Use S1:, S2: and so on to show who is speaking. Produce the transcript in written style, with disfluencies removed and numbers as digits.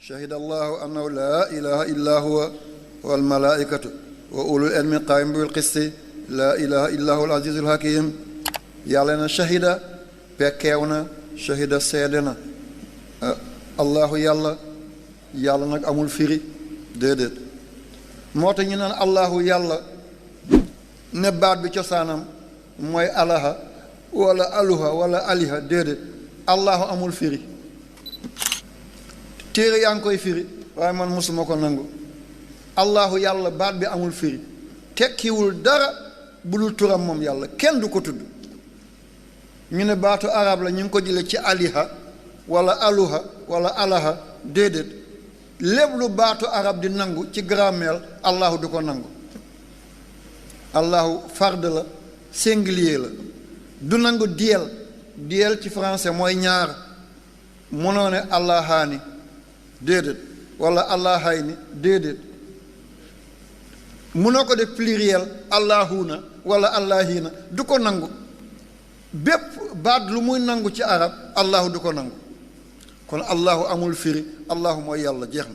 S1: shahida allahu annahu laa ilaha illa huwa wal malaikatu wa ulul ilmi qaim bil qisti laa ilaha illa huwa al azizul hakim yàlla na shahida pekkeew na shahida seede na allahu yàlla nag amul firi déedéet moo tax ñu naan allahu yàlla ne baat bi cosaanam mooy alaha wala aluha wala aliha déedéet allahu amul firi téere yaa ngi koy firi waaye man mosuma ko nangu allahu yàlla baat bi amul firi tekkiwul dara bu dul turam moom yàlla kenn du ko tudd ñu ne baatu arab la ñu ngi ko jële ci aliha wala aluha wala alaha déedéet lépp lu baatu arab di nangu ci grammaire allahu du ko nangu allahu fard la singulier la du nangu diel ci français mooy ñaar mënoo ne allahaani déedéet wala allahayni déedéet mënoo ko def pluriel allahuna wala allahina du ko nangu bépp baat lu muy nangu ci arab allahu du ko nangu kon allahu amul firi allahu mooy yàlla jeex na